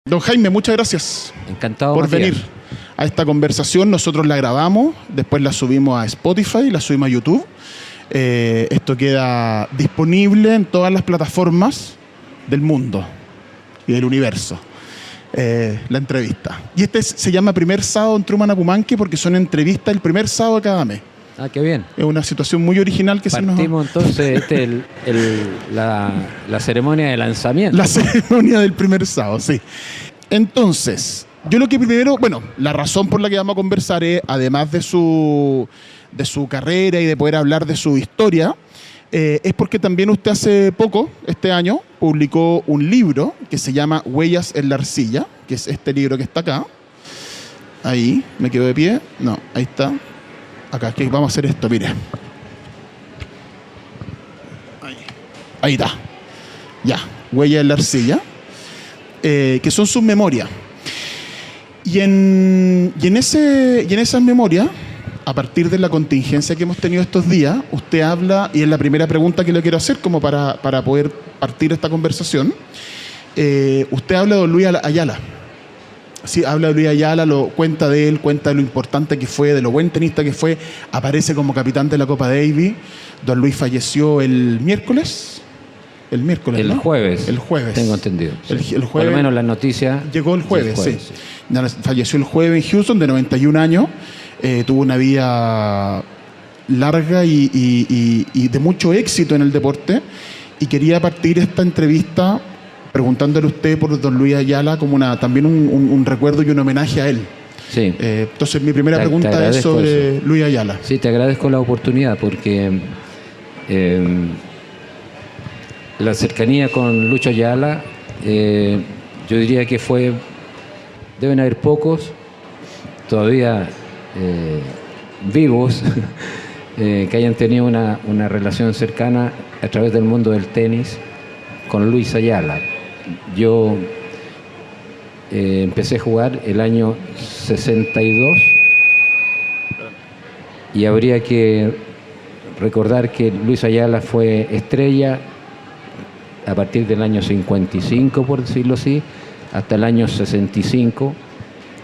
Don Jaime, muchas gracias. Encantado por Matías. venir a esta conversación. Nosotros la grabamos, después la subimos a Spotify, la subimos a YouTube. Esto queda disponible en todas las plataformas del mundo y del universo. La entrevista. Y se llama Primer Sábado en Truman Apumanque porque son entrevistas el primer sábado de cada mes. Ah, qué bien. Es una situación muy original que Partimos entonces la ceremonia de lanzamiento. La ceremonia del primer sábado, sí. Entonces, yo lo que primero, bueno, la razón por la que vamos a conversar es, además de su carrera y de poder hablar de su historia, es porque también usted hace poco, este año, publicó un libro que se llama Huellas en la Arcilla, que es este libro que está acá. Ahí, me quedo de pie. No, ahí está. Acá, que vamos a hacer esto, mire. Ahí está. Ya, Huellas en la Arcilla. Que son sus memorias. Y en esas memorias, a partir de la contingencia que hemos tenido estos días, usted habla, y es la primera pregunta que le quiero hacer como para poder partir esta conversación, usted habla de don Luis Ayala. Sí, habla de Luis Ayala, cuenta de él, cuenta de lo importante que fue, de lo buen tenista que fue, aparece como capitán de la Copa Davis. Don Luis falleció el miércoles. El miércoles, el ¿no? Jueves. El jueves. Tengo entendido. El jueves. Por lo menos la noticia. Llegó el jueves, sí. Sí. Falleció el jueves en Houston, de 91 años. Tuvo una vida larga y de mucho éxito en el deporte. Y quería partir esta entrevista preguntándole a usted por don Luis Ayala como también un recuerdo y un homenaje a él. Sí. Entonces, mi primera pregunta es sobre Luis Ayala. Sí, te agradezco la oportunidad porque la cercanía con Lucho Ayala, yo diría que deben haber pocos todavía vivos que hayan tenido una relación cercana a través del mundo del tenis con Luis Ayala. Yo empecé a jugar el año 62 y habría que recordar que Luis Ayala fue estrella a partir del año 55, por decirlo así, hasta el año 65.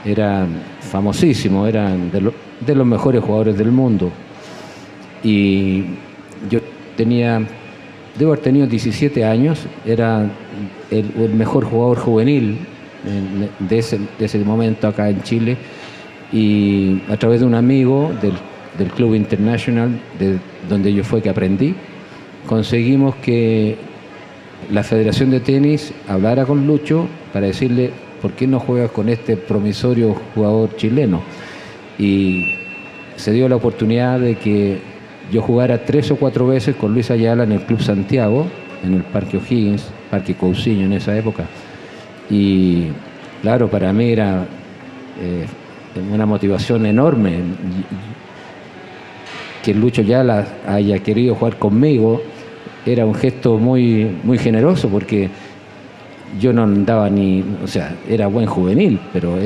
Era famosísimo, era de los mejores jugadores del mundo. Y yo debo haber tenido 17 años, era el mejor jugador juvenil de ese momento acá en Chile. Y a través de un amigo del Club International, donde yo fue que aprendí, conseguimos que la Federación de Tenis hablara con Lucho para decirle ¿por qué no juegas con este promisorio jugador chileno? Y se dio la oportunidad de que yo jugara 3 o 4 veces con Luis Ayala en el Club Santiago, en el Parque O'Higgins, Parque Cousiño en esa época. Y claro, para mí era una motivación enorme que Lucho Ayala haya querido jugar conmigo. Era un gesto muy, muy generoso porque yo no andaba era buen juvenil, pero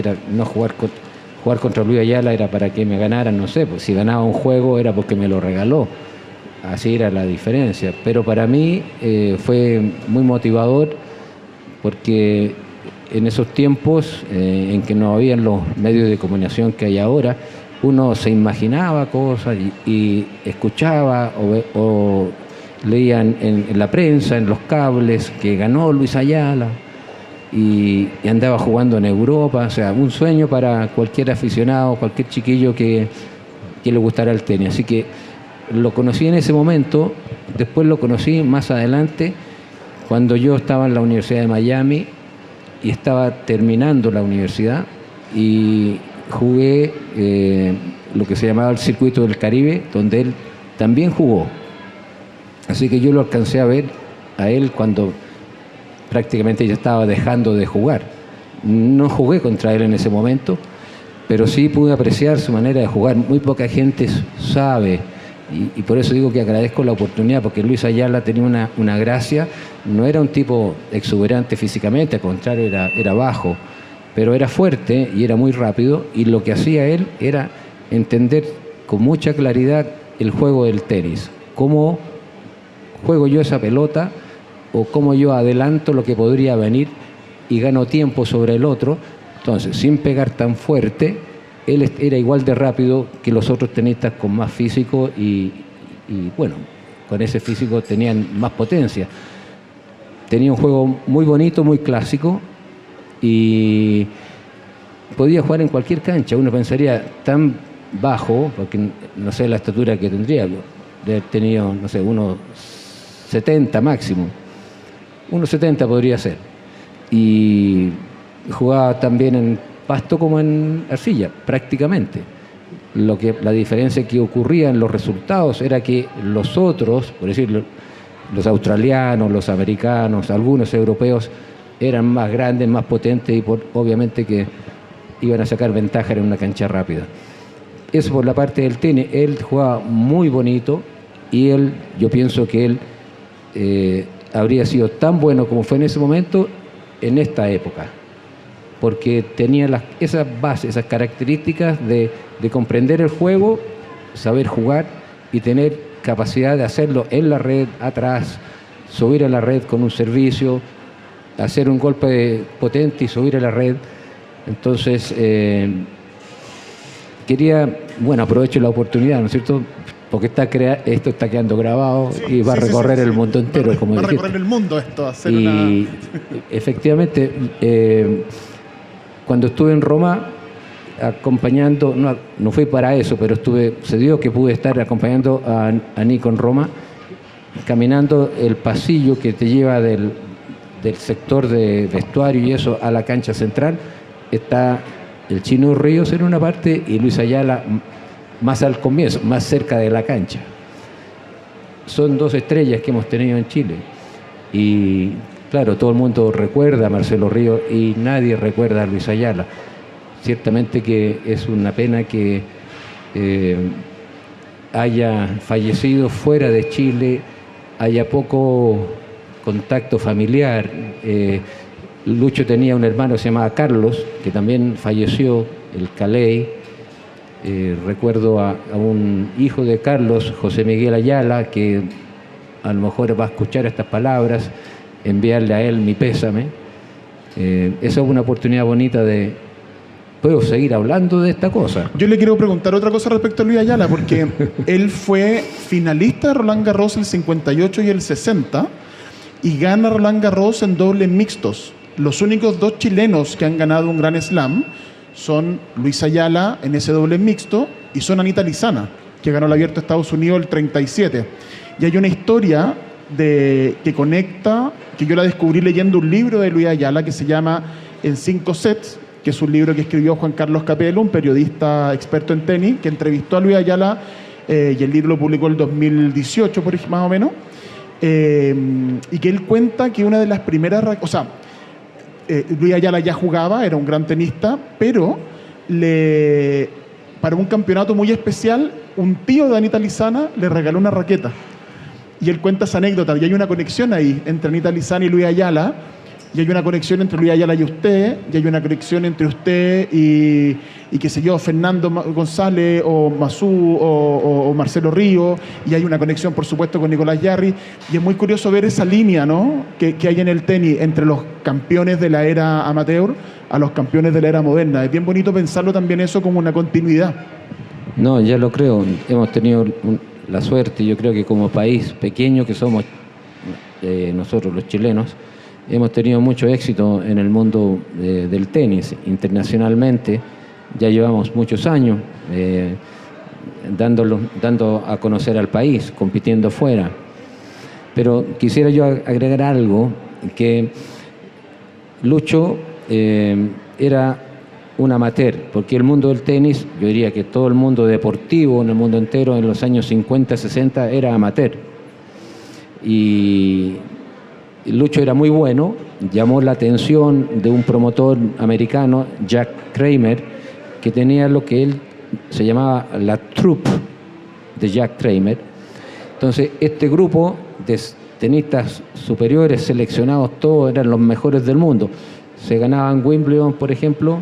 jugar contra Luis Ayala era para que me ganaran, no sé, pues si ganaba un juego era porque me lo regaló. Así era la diferencia. Pero para mí fue muy motivador porque en esos tiempos en que no habían los medios de comunicación que hay ahora, uno se imaginaba cosas y escuchaba o leían en la prensa, en los cables, que ganó Luis Ayala y andaba jugando en Europa. O sea, un sueño para cualquier aficionado, cualquier chiquillo que le gustara el tenis. Así que lo conocí en ese momento, después lo conocí más adelante, cuando yo estaba en la Universidad de Miami y estaba terminando la universidad y jugué lo que se llamaba el Circuito del Caribe, donde él también jugó. Así que yo lo alcancé a ver a él cuando prácticamente ya estaba dejando de jugar. No jugué contra él en ese momento, pero sí pude apreciar su manera de jugar. Muy poca gente sabe, y por eso digo que agradezco la oportunidad, porque Luis Ayala tenía una gracia. No era un tipo exuberante físicamente, al contrario, era bajo, pero era fuerte y era muy rápido, y lo que hacía él era entender con mucha claridad el juego del tenis, cómo juego yo esa pelota o cómo yo adelanto lo que podría venir y ganó tiempo sobre el otro. Entonces, sin pegar tan fuerte, él era igual de rápido que los otros tenistas con más físico y bueno, con ese físico tenían más potencia. Tenía un juego muy bonito, muy clásico y podía jugar en cualquier cancha. Uno pensaría tan bajo, porque no sé la estatura que tendría, de haber tenido, no sé, 1,70 máximo. 1,70 podría ser. Y jugaba también en pasto como en arcilla, prácticamente. La diferencia que ocurría en los resultados era que los otros, por decirlo, los australianos, los americanos, algunos europeos, eran más grandes, más potentes y obviamente que iban a sacar ventaja en una cancha rápida. Eso por la parte del tenis. Él jugaba muy bonito y yo pienso que él habría sido tan bueno como fue en ese momento en esta época, porque tenía esas bases, esas características de comprender el juego, saber jugar y tener capacidad de hacerlo en la red, atrás, subir a la red con un servicio, hacer un golpe potente y subir a la red. Entonces, aprovecho la oportunidad, ¿no es cierto? Porque esto está quedando grabado y va a recorrer el mundo entero, como dijiste. Va a recorrer el mundo esto. Efectivamente, cuando estuve en Roma acompañando, no fui para eso, pero se dio que pude estar acompañando a Nico en Roma, caminando el pasillo que te lleva del sector de vestuario y eso a la cancha central. Está el Chino Ríos en una parte y Luis Ayala más al comienzo, más cerca de la cancha. Son dos estrellas que hemos tenido en Chile. Y claro, todo el mundo recuerda a Marcelo Ríos y nadie recuerda a Luis Ayala. Ciertamente que es una pena que haya fallecido fuera de Chile, haya poco contacto familiar. Lucho tenía un hermano que se llamaba Carlos, que también falleció, el Caley. Recuerdo a un hijo de Carlos, José Miguel Ayala, que a lo mejor va a escuchar estas palabras, enviarle a él mi pésame. Esa es una oportunidad bonita de... ¿Puedo seguir hablando de esta cosa? Yo le quiero preguntar otra cosa respecto a Luis Ayala, porque él fue finalista de Roland Garros el 58 y el 60 y gana Roland Garros en dobles mixtos. Los únicos dos chilenos que han ganado un Grand Slam son Luis Ayala en ese doble mixto y son Anita Lizana, que ganó el Abierto de Estados Unidos el 37. Y hay una historia que conecta, que yo la descubrí leyendo un libro de Luis Ayala que se llama En 5 sets, que es un libro que escribió Juan Carlos Capello, un periodista experto en tenis, que entrevistó a Luis Ayala y el libro lo publicó el 2018, más o menos, y que él cuenta que una de las primeras... Luis Ayala ya jugaba, era un gran tenista, pero para un campeonato muy especial, un tío de Anita Lizana le regaló una raqueta. Y él cuenta esa anécdota, y hay una conexión ahí entre Anita Lizana y Luis Ayala, y hay una conexión entre Luis Ayala y usted, y hay una conexión entre usted y qué sé yo, Fernando González, o Masú, o Marcelo Ríos, y hay una conexión, por supuesto, con Nicolás Jarry, y es muy curioso ver esa línea, ¿no?, que hay en el tenis entre los campeones de la era amateur a los campeones de la era moderna. Es bien bonito pensarlo también eso como una continuidad. No, ya lo creo. Hemos tenido la suerte, yo creo que como país pequeño que somos nosotros los chilenos, hemos tenido mucho éxito en el mundo del tenis internacionalmente. Ya llevamos muchos años dando a conocer al país, compitiendo fuera. Pero quisiera yo agregar algo, que Lucho era un amateur, porque el mundo del tenis, yo diría que todo el mundo deportivo en el mundo entero en los años 50, 60 era amateur. Y Lucho era muy bueno, llamó la atención de un promotor americano, Jack Kramer, que tenía lo que él se llamaba la troupe de Jack Kramer. Entonces, este grupo de tenistas superiores seleccionados, todos eran los mejores del mundo. Se ganaban Wimbledon, por ejemplo,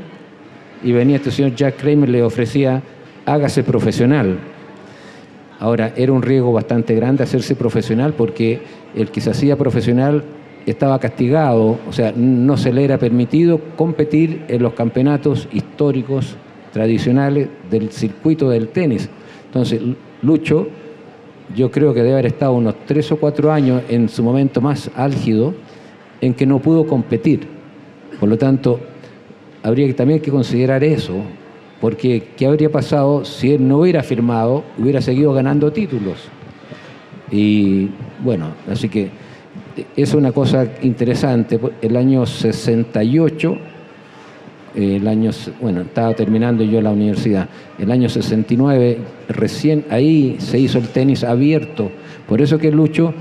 y venía este señor Jack Kramer, le ofrecía, hágase profesional. Ahora, era un riesgo bastante grande hacerse profesional, porque el que se hacía profesional estaba castigado, o sea, no se le era permitido competir en los campeonatos históricos tradicionales del circuito del tenis. Entonces, Lucho, yo creo que debe haber estado unos 3 o 4 años en su momento más álgido, en que no pudo competir. Por lo tanto, habría también que considerar eso, porque ¿qué habría pasado si él no hubiera firmado, hubiera seguido ganando títulos? Y bueno, así que es una cosa interesante. El año 68, bueno, estaba terminando yo la universidad, el año 69, recién ahí se hizo el tenis abierto. Por eso que Lucho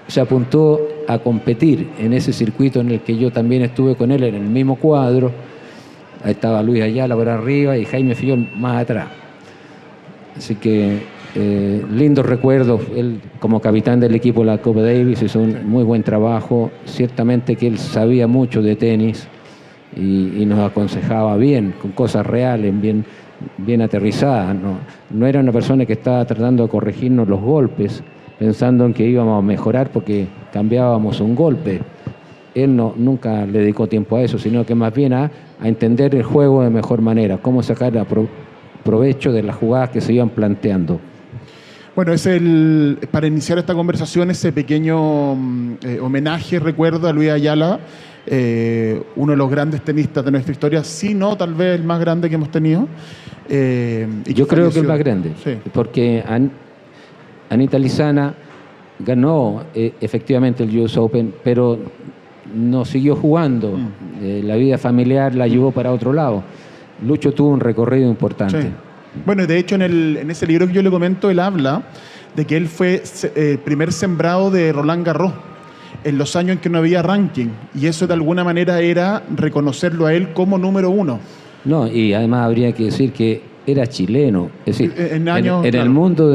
se apuntó a competir en ese circuito en el que yo también estuve con él en el mismo cuadro. Ahí estaba Luis Ayala por arriba y Jaime Fillol más atrás. Así que lindos recuerdos. Él, como capitán del equipo de la Copa Davis, hizo un muy buen trabajo. Ciertamente que él sabía mucho de tenis y nos aconsejaba bien, con cosas reales, bien aterrizadas. No era una persona que estaba tratando de corregirnos los golpes, pensando en que íbamos a mejorar porque cambiábamos un golpe. Él nunca le dedicó tiempo a eso, sino que más bien a entender el juego de mejor manera, cómo sacar provecho de las jugadas que se iban planteando. Bueno, para iniciar esta conversación, ese pequeño homenaje, recuerdo a Luis Ayala, uno de los grandes tenistas de nuestra historia, si no, tal vez el más grande que hemos tenido. Yo creo que el más grande, sí. Porque Anita Lizana ganó efectivamente el US Open, pero no siguió jugando. La vida familiar la llevó para otro lado. Lucho tuvo un recorrido importante. Sí. Bueno, de hecho, en ese libro que yo le comento, él habla de que él fue primer sembrado de Roland Garros en los años en que no había ranking. Y eso de alguna manera era reconocerlo a él como número 1. No, y además habría que decir que era chileno. Es decir, en claro, el mundo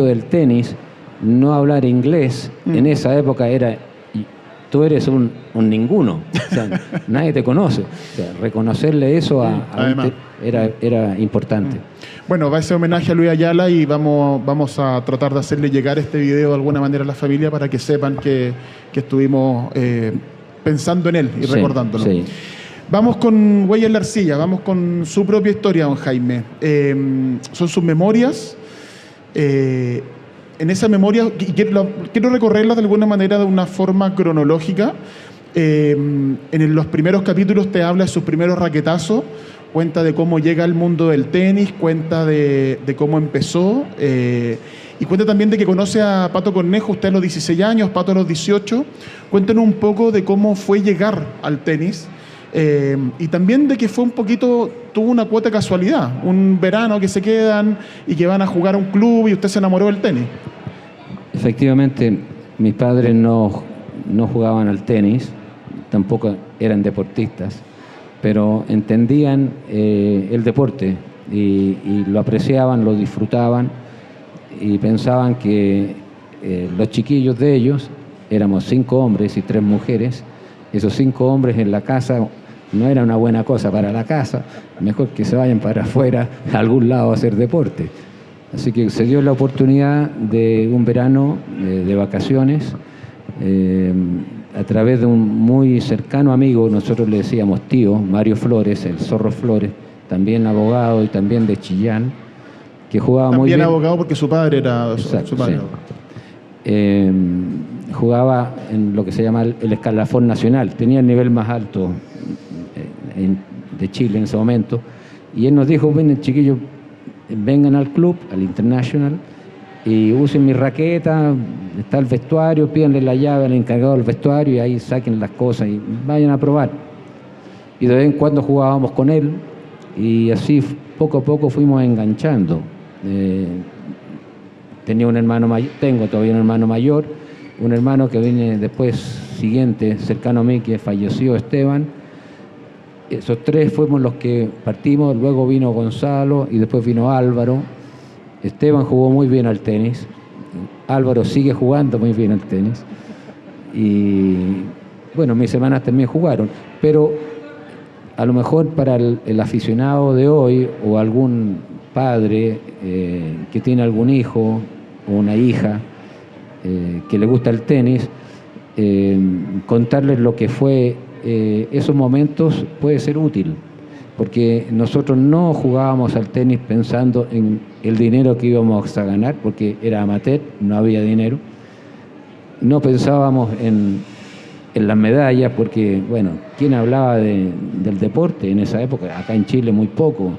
del tenis, no hablar inglés en esa época era... Tú eres un ninguno, o sea, nadie te conoce. O sea, reconocerle eso era importante. Bueno, va ese homenaje a Luis Ayala y vamos a tratar de hacerle llegar este video de alguna manera a la familia para que sepan que estuvimos pensando en él y recordándolo. Sí. Vamos con Weyer Arcilla, vamos con su propia historia, don Jaime. Son sus memorias. En esa memoria, quiero recorrerla de alguna manera de una forma cronológica. En los primeros capítulos te habla de sus primeros raquetazos, cuenta de cómo llega al mundo del tenis, cuenta de cómo empezó, y cuenta también de que conoce a Pato Cornejo, usted a los 16 años, Pato a los 18. Cuéntenos un poco de cómo fue llegar al tenis, y también de que tuvo una cuota de casualidad, un verano que se quedan y que van a jugar a un club y usted se enamoró del tenis. Efectivamente, mis padres no jugaban al tenis, tampoco eran deportistas, pero entendían el deporte y lo apreciaban, lo disfrutaban y pensaban que los chiquillos de ellos, éramos 5 hombres y 3 mujeres, esos 5 hombres en la casa no era una buena cosa para la casa, mejor que se vayan para afuera a algún lado a hacer deporte. Así que se dio la oportunidad de un verano de vacaciones a través de un muy cercano amigo, nosotros le decíamos tío, Mario Flores, el Zorro Flores, también abogado y también de Chillán, que jugaba muy bien. También abogado porque su padre era Exacto, su padre. Sí. Jugaba en lo que se llama el escalafón nacional, tenía el nivel más alto de Chile en ese momento, y él nos dijo: ven, chiquillos, vengan al club, al International, y usen mi raqueta, está el vestuario, pídanle la llave al encargado del vestuario y ahí saquen las cosas y vayan a probar. Y de vez en cuando jugábamos con él y así poco a poco fuimos enganchando. Tengo todavía un hermano mayor, un hermano que viene después siguiente, cercano a mí, que falleció, Esteban. Esos 3 fuimos los que partimos, luego vino Gonzalo y después vino Álvaro. Esteban jugó muy bien al tenis, Álvaro sigue jugando muy bien al tenis y bueno, mis hermanas también jugaron, pero a lo mejor para el aficionado de hoy o algún padre que tiene algún hijo o una hija que le gusta el tenis, contarles lo que fue esos momentos puede ser útil, porque nosotros no jugábamos al tenis pensando en el dinero que íbamos a ganar, porque era amateur, no había dinero. No pensábamos en las medallas, porque, bueno, ¿quién hablaba del deporte en esa época? Acá en Chile muy poco.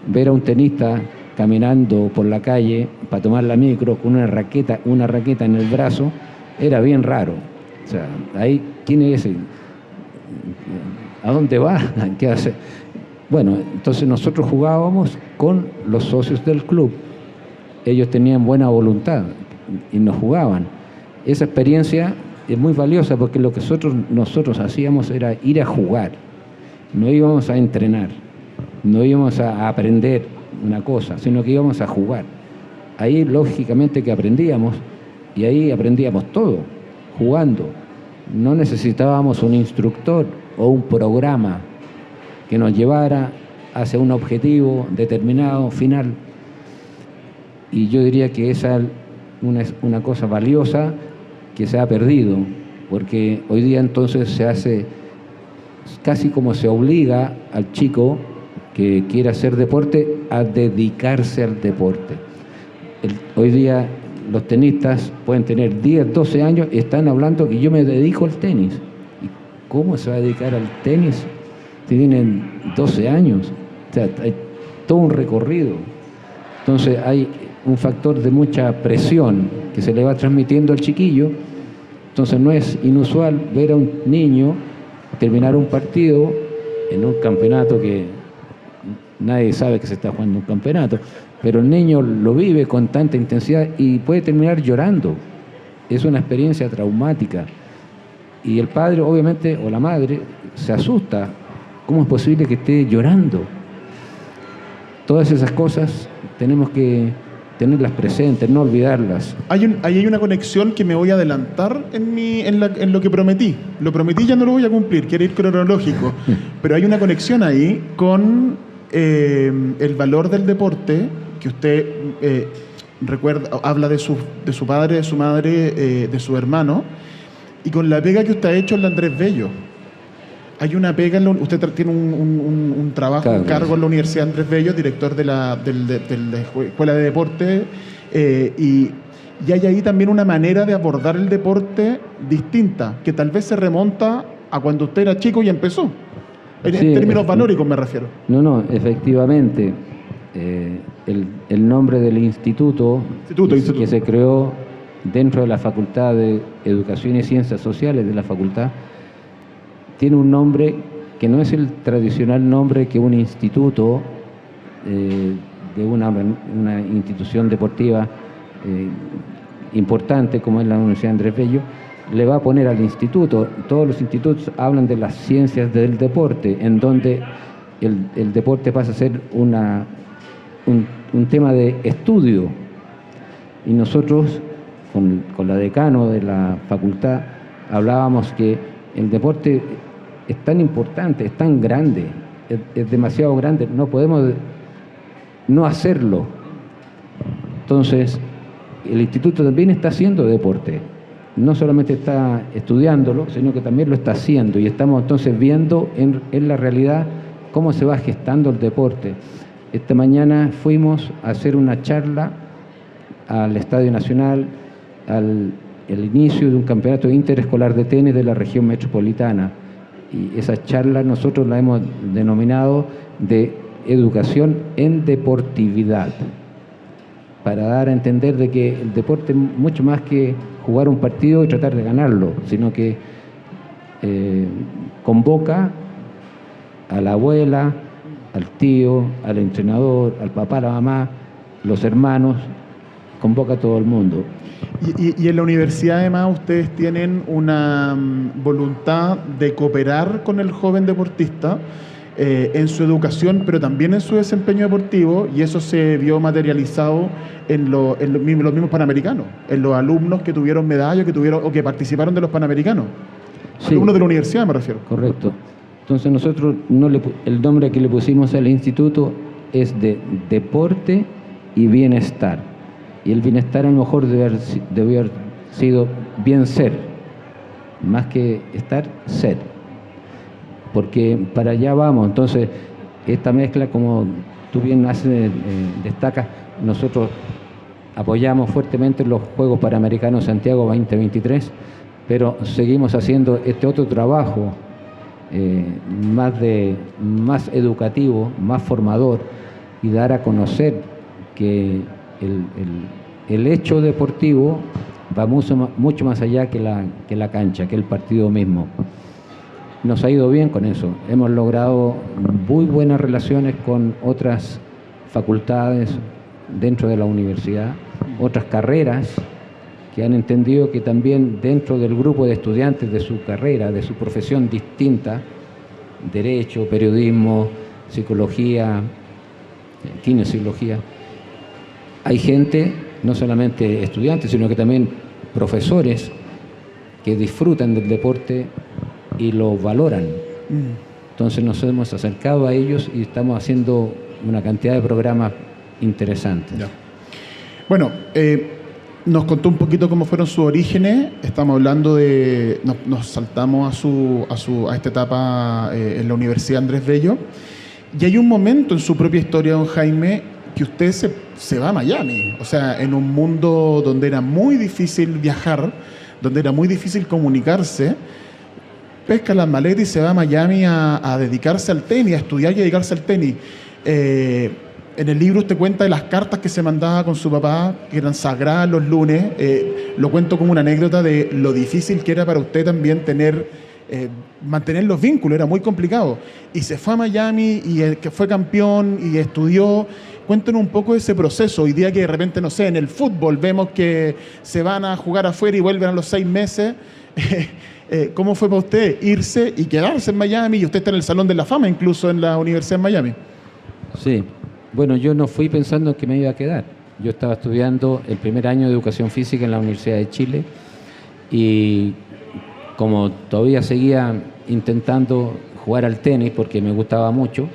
Ver a un tenista caminando por la calle para tomar la micro con una raqueta en el brazo era bien raro. O sea, ahí, ¿quién es ese? ¿A dónde va? ¿Qué hace? Bueno, entonces nosotros jugábamos con los socios del club. Ellos tenían buena voluntad y nos jugaban. Esa experiencia es muy valiosa porque lo que nosotros hacíamos era ir a jugar. No íbamos a entrenar, no íbamos a aprender una cosa, sino que íbamos a jugar. Ahí lógicamente que aprendíamos, y ahí aprendíamos todo, jugando. No necesitábamos un instructor o un programa que nos llevara hacia un objetivo determinado, final. Y yo diría que esa es una cosa valiosa que se ha perdido, porque hoy día entonces se hace casi como se obliga al chico que quiere hacer deporte a dedicarse al deporte. Hoy día los tenistas pueden tener 10, 12 años y están hablando que yo me dedico al tenis. ¿Y cómo se va a dedicar al tenis si tienen 12 años? O sea, hay todo un recorrido. Entonces hay un factor de mucha presión que se le va transmitiendo al chiquillo. Entonces no es inusual ver a un niño terminar un partido en un campeonato que nadie sabe que se está jugando un campeonato, pero el niño lo vive con tanta intensidad y puede terminar llorando. Es una experiencia traumática. Y el padre, obviamente, o la madre, se asusta. ¿Cómo es posible que esté llorando? Todas esas cosas tenemos que tenerlas presentes, no olvidarlas. Ahí hay una conexión que me voy a adelantar en lo que prometí. Lo prometí, ya no lo voy a cumplir, quiero ir cronológico. Pero hay una conexión ahí con el valor del deporte, que usted recuerda, habla de su padre, de su madre, de su hermano, y con la pega que usted ha hecho en la Andrés Bello. Hay una pega, usted tiene un trabajo, un cargo en la Universidad Andrés Bello, director de la Escuela de Deporte, y hay ahí también una manera de abordar el deporte distinta, que tal vez se remonta a cuando usted era chico y empezó. En términos valóricos me refiero. No, efectivamente. El nombre del instituto. Que se creó dentro de la Facultad de Educación y Ciencias Sociales de la facultad, tiene un nombre que no es el tradicional nombre que un instituto de una institución deportiva importante como es la Universidad Andrés Bello le va a poner al instituto. Todos los institutos hablan de las ciencias del deporte, en donde el deporte pasa a ser un tema de estudio. Y nosotros, con la decano de la facultad, hablábamos que el deporte es tan importante, es tan grande, es demasiado grande, no podemos no hacerlo. Entonces, el instituto también está haciendo deporte. No solamente está estudiándolo, sino que también lo está haciendo. Y estamos entonces viendo en la realidad cómo se va gestando el deporte. Esta mañana fuimos a hacer una charla al Estadio Nacional, el inicio de un campeonato interescolar de tenis de la región metropolitana. Y esa charla nosotros la hemos denominado de educación en deportividad, para dar a entender de que el deporte es mucho más que jugar un partido y tratar de ganarlo, sino que convoca a la abuela, al tío, al entrenador, al papá, a la mamá, los hermanos, convoca a todo el mundo. Y en la universidad además ustedes tienen una voluntad de cooperar con el joven deportista en su educación, pero también en su desempeño deportivo, y eso se vio materializado en los mismos Panamericanos, en los alumnos que tuvieron medallas, o que participaron de los Panamericanos. Sí. Alumnos de la universidad me refiero. Correcto. Entonces nosotros el nombre que le pusimos al instituto es de deporte y bienestar. Y el bienestar a lo mejor debe haber sido bien ser. más que estar, ser. Porque para allá vamos. Entonces, esta mezcla, como tú bien destacas, nosotros apoyamos fuertemente los Juegos Panamericanos Santiago 2023, pero seguimos haciendo este otro trabajo más educativo, más formador, y dar a conocer que el hecho deportivo va mucho más allá que la cancha, que el partido mismo. Nos ha ido bien con eso. Hemos logrado muy buenas relaciones con otras facultades dentro de la universidad, otras carreras que han entendido que también dentro del grupo de estudiantes de su carrera, de su profesión distinta, derecho, periodismo, psicología, kinesiología, hay gente, no solamente estudiantes, sino que también profesores que disfrutan del deporte y lo valoran. Entonces nos hemos acercado a ellos y estamos haciendo una cantidad de programas interesantes. Ya. Bueno, nos contó un poquito cómo fueron sus orígenes. Estamos hablando de... Nos saltamos a esta etapa en la Universidad Andrés Bello. Y hay un momento en su propia historia, don Jaime, que usted se va a Miami. O sea, en un mundo donde era muy difícil viajar, donde era muy difícil comunicarse, pesca las maletas y se va a Miami a dedicarse al tenis, a estudiar y a dedicarse al tenis. En el libro usted cuenta de las cartas que se mandaba con su papá, que eran sagradas los lunes. Lo cuento como una anécdota de lo difícil que era para usted también mantener los vínculos, era muy complicado. Y se fue a Miami y que fue campeón y estudió. Cuéntenos un poco de ese proceso. Hoy día que de repente, no sé, en el fútbol vemos que se van a jugar afuera y vuelven a los 6 meses. ¿Cómo fue para usted irse y quedarse en Miami? Y usted está en el Salón de la Fama incluso en la Universidad de Miami. Sí. Bueno, yo no fui pensando que me iba a quedar. Yo estaba estudiando el primer año de Educación Física en la Universidad de Chile y como todavía seguía intentando jugar al tenis porque me gustaba mucho,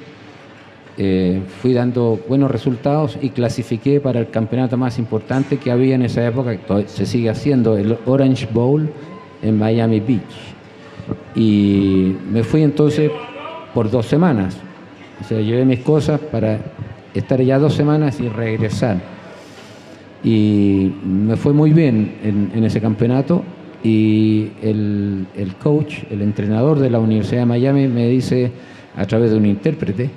fui dando buenos resultados y clasifiqué para el campeonato más importante que había en esa época, que se sigue haciendo, el Orange Bowl en Miami Beach. Y me fui entonces por 2 semanas. O sea, llevé mis cosas para estar allá 2 semanas y regresar. Y me fue muy bien en ese campeonato y el coach, el entrenador de la Universidad de Miami me dice a través de un intérprete,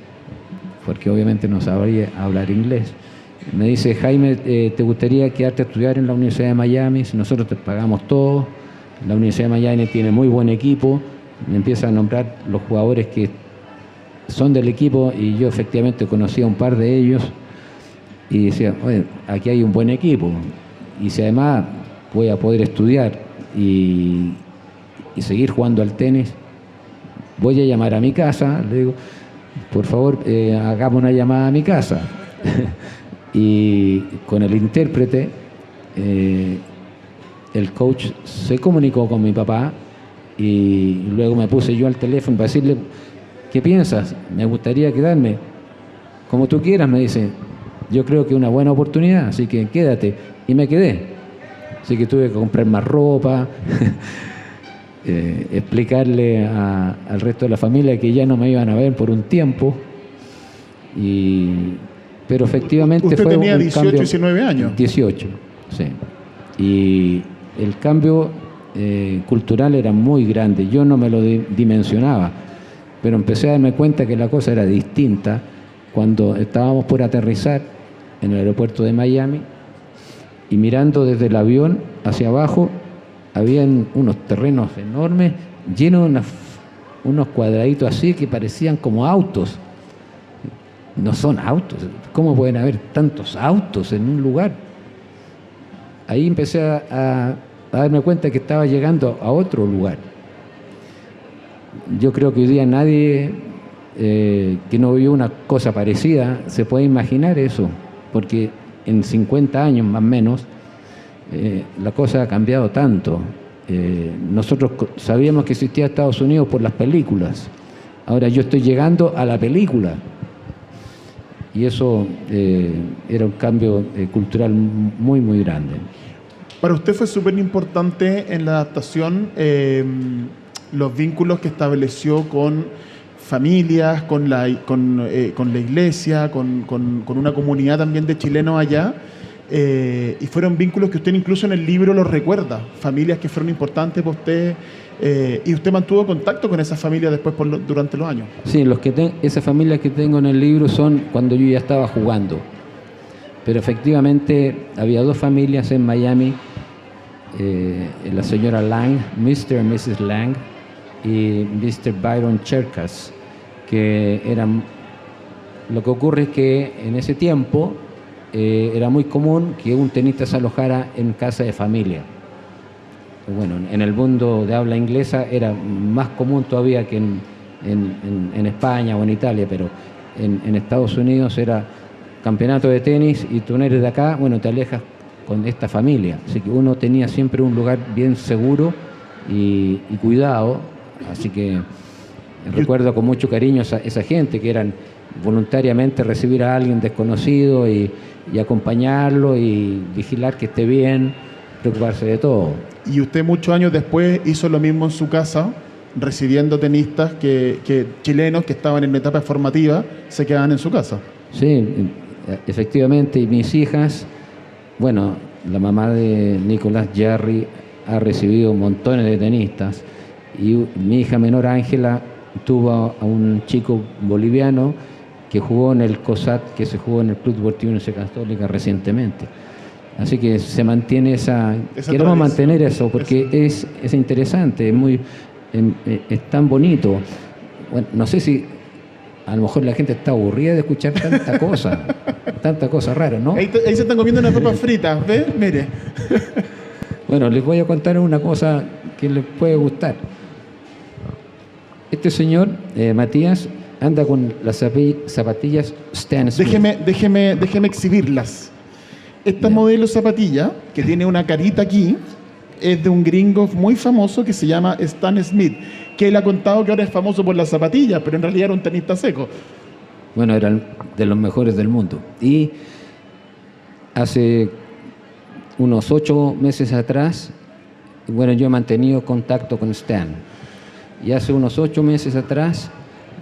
porque obviamente no sabría hablar inglés, me dice: Jaime, ¿te gustaría quedarte a estudiar en la Universidad de Miami? Si nosotros te pagamos todo, la Universidad de Miami tiene muy buen equipo. Me empieza a nombrar los jugadores que son del equipo y yo efectivamente conocía un par de ellos y decía: oye, aquí hay un buen equipo y si además voy a poder estudiar y seguir jugando al tenis, voy a llamar a mi casa. Le digo: por favor, hagamos una llamada a mi casa. Y con el intérprete el coach se comunicó con mi papá y luego me puse yo al teléfono para decirle: ¿qué piensas? Me gustaría quedarme. Como tú quieras, me dice. Yo creo que es una buena oportunidad, así que quédate. Y me quedé. Así que tuve que comprar más ropa, explicarle al resto de la familia que ya no me iban a ver por un tiempo. Pero efectivamente ¿Usted fue tenía un 18, cambio, 19 años? 18, sí. Y el cambio cultural era muy grande. Yo no me lo dimensionaba, pero empecé a darme cuenta que la cosa era distinta cuando estábamos por aterrizar en el aeropuerto de Miami y mirando desde el avión hacia abajo habían unos terrenos enormes llenos de unos cuadraditos así que parecían como autos. No son autos. ¿Cómo pueden haber tantos autos en un lugar? Ahí empecé a darme cuenta que estaba llegando a otro lugar. Yo creo que hoy día nadie que no vio una cosa parecida se puede imaginar eso, porque en 50 años más o menos la cosa ha cambiado tanto. Nosotros sabíamos que existía Estados Unidos por las películas. Ahora yo estoy llegando a la película. Y eso era un cambio cultural muy, muy grande. Para usted fue súper importante en la adaptación los vínculos que estableció con familias, con la iglesia, con una comunidad también de chilenos allá. Y fueron vínculos que usted incluso en el libro los recuerda, familias que fueron importantes para usted, y usted mantuvo contacto con esas familias después durante los años. Sí, esas familias que tengo en el libro son cuando yo ya estaba jugando. Pero efectivamente había dos familias en Miami, la señora Lang, Mr. y Mrs. Lang, y Mr. Byron Cherkas, que eran... Lo que ocurre es que en ese tiempo era muy común que un tenista se alojara en casa de familia. Bueno, en el mundo de habla inglesa era más común todavía que en España o en Italia, pero en Estados Unidos era campeonato de tenis y tú no eres de acá, bueno, te alejas con esta familia. Así que uno tenía siempre un lugar bien seguro y cuidado. Así que recuerdo con mucho cariño esa gente que eran voluntariamente recibir a alguien desconocido y acompañarlo y vigilar que esté bien, preocuparse de todo. Y usted muchos años después hizo lo mismo en su casa, recibiendo tenistas chilenos que estaban en etapa formativa, se quedaban en su casa. Sí, efectivamente, y mis hijas, bueno, la mamá de Nicolás Jarry ha recibido montones de tenistas, y mi hija menor Ángela tuvo a un chico boliviano que jugó en el COSAT, que se jugó en el Club Deportivo Universidad Católica recientemente. Así que se mantiene esa queremos mantener eso, porque es interesante, es tan bonito. Bueno, no sé si a lo mejor la gente está aburrida de escuchar tanta cosa rara, ¿no? Ahí se están comiendo unas papas fritas, ¿ves? Mire. Bueno, les voy a contar una cosa que les puede gustar. Este señor, Matías, anda con las zapatillas Stan Smith. Déjeme exhibirlas. Esta modelo zapatilla, que tiene una carita aquí, es de un gringo muy famoso que se llama Stan Smith, que él ha contado que ahora es famoso por las zapatillas, pero en realidad era un tenista seco. Bueno, era de los mejores del mundo. Y hace unos 8 meses atrás, bueno, yo he mantenido contacto con Stan. Y hace unos 8 meses atrás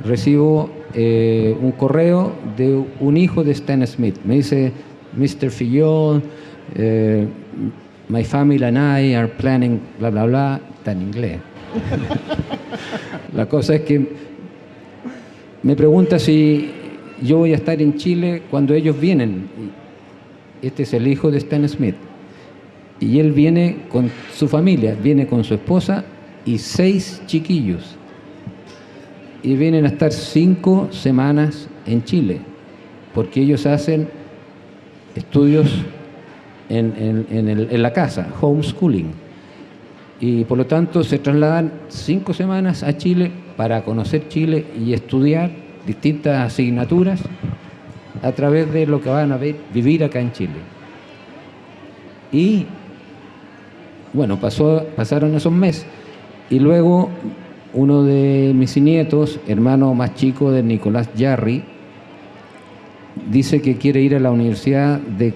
recibo un correo de un hijo de Stan Smith. Me dice: Mr. Fillol, my family and I are planning, bla, bla, bla, está en inglés. La cosa es que me pregunta si yo voy a estar en Chile cuando ellos vienen. Este es el hijo de Stan Smith. Y él viene con su familia, viene con su esposa y 6 chiquillos. Y vienen a estar 5 semanas en Chile, porque ellos hacen estudios en la casa, homeschooling. Y por lo tanto se trasladan 5 semanas a Chile para conocer Chile y estudiar distintas asignaturas a través de lo que van a vivir acá en Chile. Y bueno, pasaron esos meses. Y luego uno de mis nietos, hermano más chico de Nicolás Jarry, dice que quiere ir a la Universidad de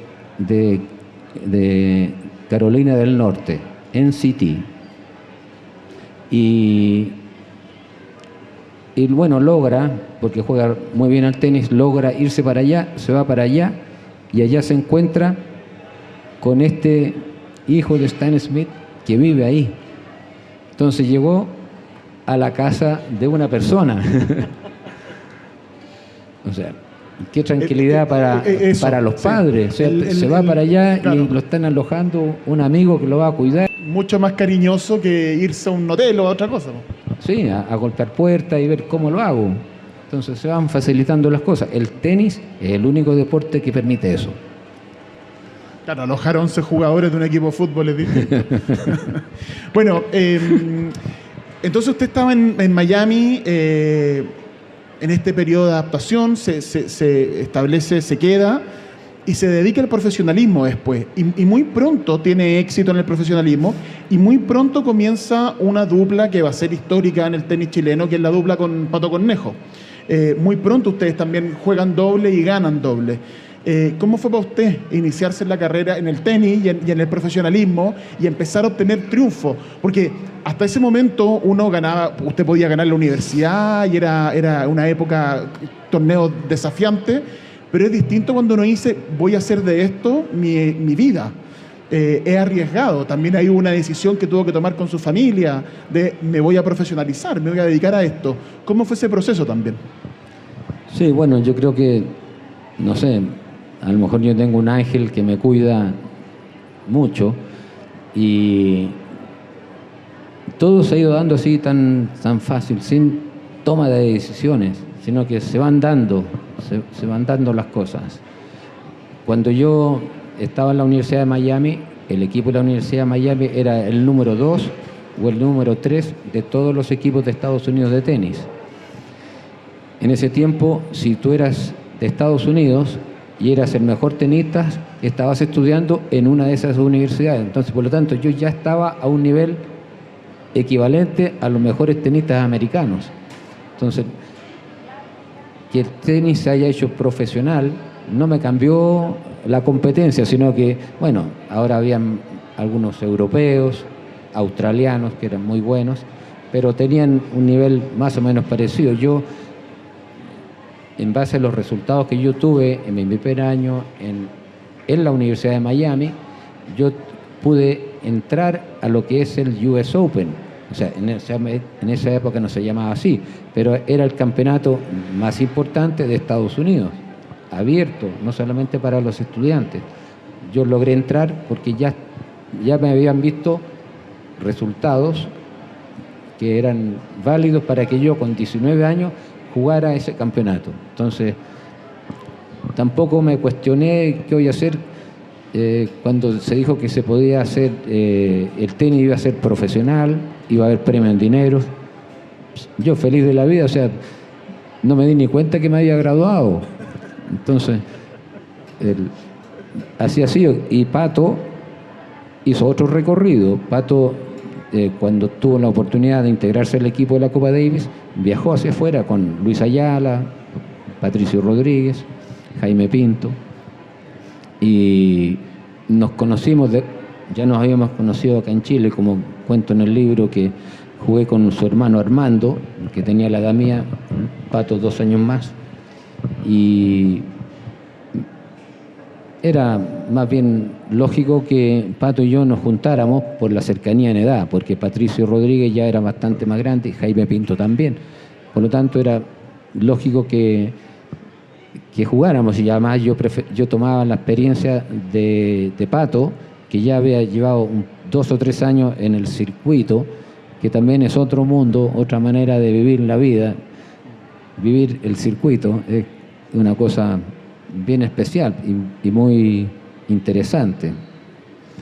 Carolina del Norte, NCT. Y bueno, logra, porque juega muy bien al tenis, logra irse para allá, se va para allá, y allá se encuentra con este hijo de Stan Smith que vive ahí. Entonces llegó a la casa de una persona. O sea, qué tranquilidad para los padres. O sea, se va para allá, claro, y lo están alojando un amigo que lo va a cuidar. Mucho más cariñoso que irse a un hotel o a otra cosa, ¿no? Sí, a golpear puertas y ver cómo lo hago. Entonces se van facilitando las cosas. El tenis es el único deporte que permite eso. Claro, alojar a 11 jugadores de un equipo de fútbol es distinto. Bueno, entonces usted estaba en Miami en este periodo de adaptación, se establece, se queda y se dedica al profesionalismo después. Y muy pronto tiene éxito en el profesionalismo y muy pronto comienza una dupla que va a ser histórica en el tenis chileno, que es la dupla con Pato Cornejo. Muy pronto ustedes también juegan doble y ganan doble. ¿Cómo fue para usted iniciarse en la carrera, en el tenis y en el profesionalismo y empezar a obtener triunfo? Porque hasta ese momento uno ganaba, usted podía ganar la universidad y era una época, torneos desafiantes, pero es distinto cuando uno dice, voy a hacer de esto mi vida. Es arriesgado. También hay una decisión que tuvo que tomar con su familia de me voy a profesionalizar, me voy a dedicar a esto. ¿Cómo fue ese proceso también? Sí, bueno, yo creo que, no sé, a lo mejor yo tengo un ángel que me cuida mucho y todo se ha ido dando así tan fácil, sin toma de decisiones, sino que se van dando las cosas. Cuando yo estaba en la Universidad de Miami, el equipo de la Universidad de Miami era el número 2 o el número 3 de todos los equipos de Estados Unidos de tenis. En ese tiempo, si tú eras de Estados Unidos y eras el mejor tenista, estabas estudiando en una de esas universidades. Entonces, por lo tanto, yo ya estaba a un nivel equivalente a los mejores tenistas americanos. Entonces, que el tenis se haya hecho profesional no me cambió la competencia, sino que, bueno, ahora habían algunos europeos, australianos, que eran muy buenos, pero tenían un nivel más o menos parecido. Yo, en base a los resultados que yo tuve en mi primer año en la Universidad de Miami, yo pude entrar a lo que es el US Open. O sea, en esa época no se llamaba así, pero era el campeonato más importante de Estados Unidos, abierto, no solamente para los estudiantes. Yo logré entrar porque ya me habían visto resultados que eran válidos para que yo con 19 años jugara ese campeonato. Entonces, tampoco me cuestioné qué voy a hacer cuando se dijo que se podía hacer, el tenis iba a ser profesional, iba a haber premio en dinero. Yo feliz de la vida, o sea, no me di ni cuenta que me había graduado. Entonces, así ha sido. Y Pato hizo otro recorrido. Pato, cuando tuvo la oportunidad de integrarse al equipo de la Copa Davis, viajó hacia afuera con Luis Ayala, Patricio Rodríguez, Jaime Pinto, y nos conocimos, ya nos habíamos conocido acá en Chile, como cuento en el libro, que jugué con su hermano Armando, que tenía la edad mía, Pato 2 años más, y era más bien lógico que Pato y yo nos juntáramos por la cercanía en edad, porque Patricio Rodríguez ya era bastante más grande y Jaime Pinto también. Por lo tanto, era lógico que jugáramos, y además yo tomaba la experiencia de Pato, que ya había llevado 2 o 3 años en el circuito, que también es otro mundo, otra manera de vivir la vida. Vivir el circuito es una cosa bien especial y muy interesante.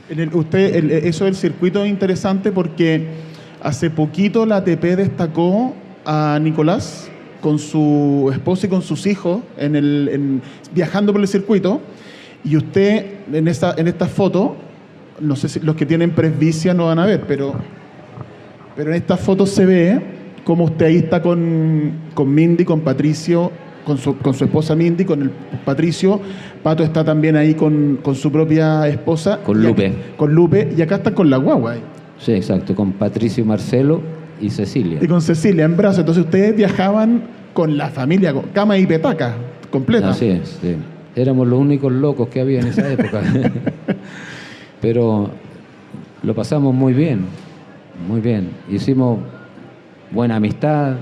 Eso del circuito es interesante porque hace poquito la ATP destacó a Nicolás con su esposa y con sus hijos viajando por el circuito, y usted en esta foto, no sé si los que tienen presbicia no van a ver, pero en esta foto se ve como usted ahí está con Mindy, con Patricio, con su esposa Mindy, con el Patricio. Pato está también ahí con su propia esposa. Con Lupe. Con Lupe, y acá están con la guagua. Sí, exacto, con Patricio, Marcelo y Cecilia. Y con Cecilia en brazos. Entonces ustedes viajaban con la familia, con cama y petaca completa. Así es, sí. Éramos los únicos locos que había en esa época. Pero lo pasamos muy bien, muy bien. Hicimos buena amistad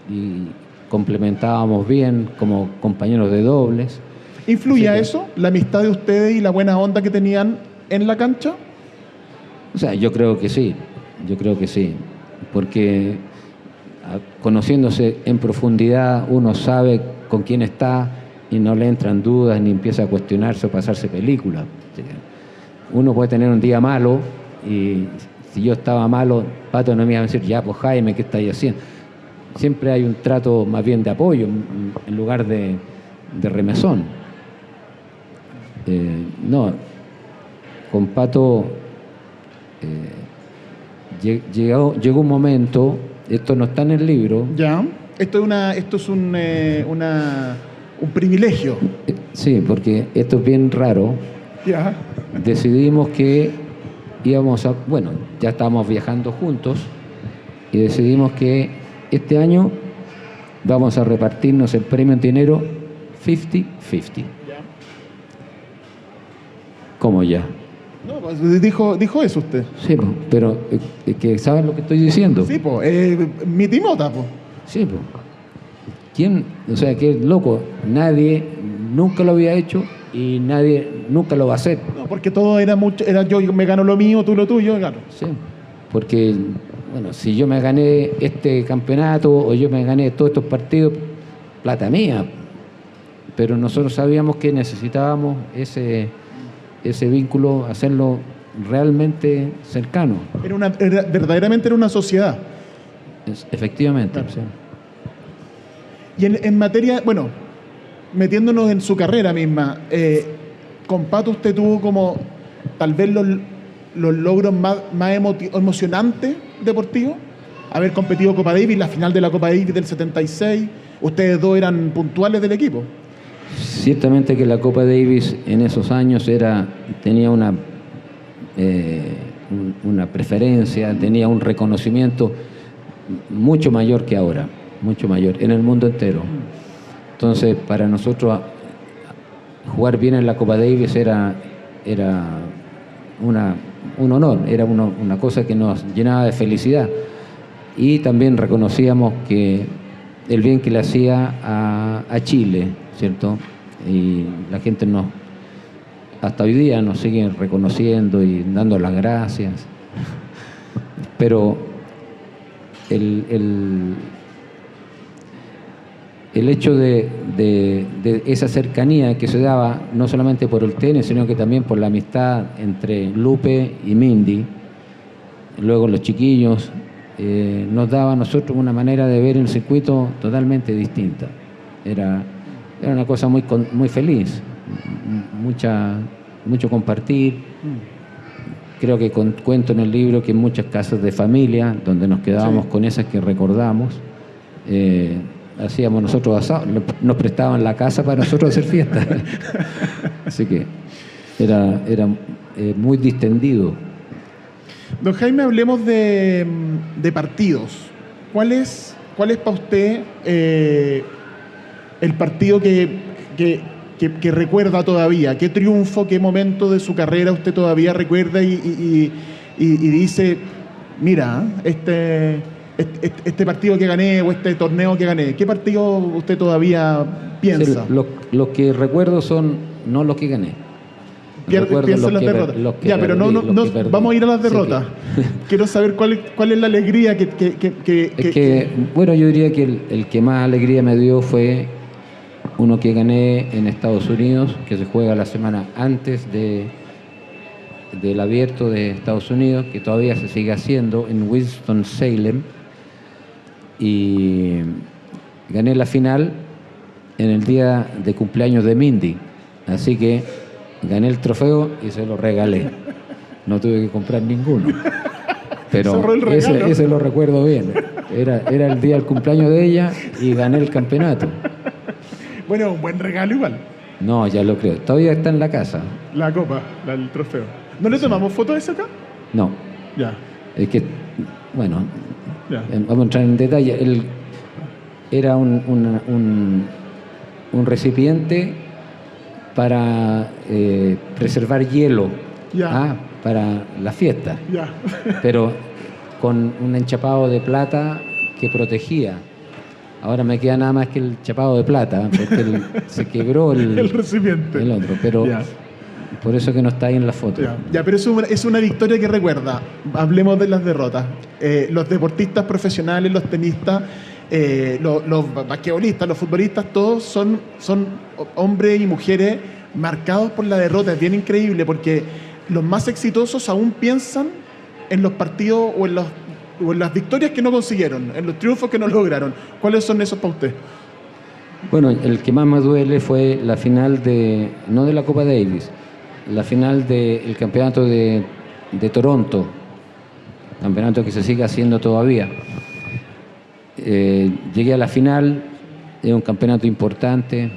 y complementábamos bien como compañeros de dobles. ¿Influía eso, la amistad de ustedes y la buena onda que tenían en la cancha? O sea, yo creo que sí, porque conociéndose en profundidad uno sabe con quién está y no le entran dudas ni empieza a cuestionarse o pasarse película. Uno puede tener un día malo y si yo estaba malo, Pato no me iba a decir, ya pues Jaime, ¿qué estáis haciendo? Siempre hay un trato más bien de apoyo en lugar de remesón. No, con Pato llegó un momento, esto no está en el libro. Ya, esto es una un privilegio. Sí, porque esto es bien raro. Ya. Decidimos que íbamos a... Bueno, ya estábamos viajando juntos y decidimos que este año vamos a repartirnos el premio en dinero 50-50. Ya. ¿Cómo ya? No, pues dijo eso usted. Sí, po, pero que ¿saben lo que estoy diciendo? Sí, pues, mi timota, pues. Sí, po. ¿Quién? O sea, que loco. Nadie nunca lo había hecho y nadie nunca lo va a hacer. No, porque todo era yo me gano lo mío, tú lo tuyo, gano. Sí, porque, bueno, si yo me gané este campeonato o yo me gané todos estos partidos, plata mía. Pero nosotros sabíamos que necesitábamos ese vínculo, hacerlo realmente cercano. Verdaderamente era una sociedad. Efectivamente. Claro. Sí. Y en materia, bueno, metiéndonos en su carrera misma, con Pato usted tuvo como tal vez los logros más emocionantes deportivos. Haber competido Copa Davis, la final de la Copa Davis del 76, ustedes dos eran puntuales del equipo. Ciertamente que la Copa Davis en esos años tenía una preferencia, tenía un reconocimiento mucho mayor que ahora, mucho mayor, en el mundo entero. Entonces, para nosotros jugar bien en la Copa Davis era un honor, era una cosa que nos llenaba de felicidad. Y también reconocíamos que el bien que le hacía a Chile, ¿cierto? Y la gente hasta hoy día nos sigue reconociendo y dando las gracias. Pero el hecho de esa cercanía que se daba, no solamente por el tenis, sino que también por la amistad entre Lupe y Mindy, luego los chiquillos, nos daba a nosotros una manera de ver el circuito totalmente distinta. Era una cosa muy feliz, mucho compartir. Creo que cuento en el libro que en muchas casas de familia, donde nos quedábamos con esas que recordamos, hacíamos nosotros asados, nos prestaban la casa para nosotros hacer fiestas. Así que era muy distendido. Don Jaime, hablemos de partidos. ¿Cuál es para usted el partido que recuerda todavía? ¿Qué triunfo, qué momento de su carrera usted todavía recuerda y dice, mira, este partido que gané o este torneo que gané? ¿Qué partido usted todavía piensa? Los que recuerdo son no los que gané. Piensa en las derrotas. Ya, pero no vamos a ir a las derrotas. Sí. Quiero saber cuál es la alegría bueno, yo diría que el que más alegría me dio fue uno que gané en Estados Unidos, que se juega la semana antes del Abierto de Estados Unidos, que todavía se sigue haciendo en Winston-Salem, y gané la final en el día de cumpleaños de Mindy, así que gané el trofeo y se lo regalé. No tuve que comprar ninguno. Pero ese lo recuerdo bien. Era el día del cumpleaños de ella y gané el campeonato. Bueno, un buen regalo igual. No, ya lo creo. Todavía está en la casa. La copa, el trofeo. ¿No le tomamos foto de eso acá? No. Ya. Es que, bueno, ya. Vamos a entrar en detalle. Era un recipiente para preservar hielo para la fiesta, pero con un enchapado de plata que protegía. Ahora me queda nada más que el chapado de plata, porque se quebró el recipiente, el otro, pero por eso que no está ahí en la foto. Ya, pero es una victoria que recuerda. Hablemos de las derrotas. Los deportistas profesionales, los tenistas, los basquetbolistas, los futbolistas, todos son hombres y mujeres marcados por la derrota. Es bien increíble porque los más exitosos aún piensan en los partidos o en las victorias que no consiguieron, en los triunfos que no lograron. ¿Cuáles son esos para usted? Bueno, el que más me duele fue la final no de la Copa Davis, la final del campeonato de Toronto, campeonato que se sigue haciendo todavía. Llegué a la final, es un campeonato importante,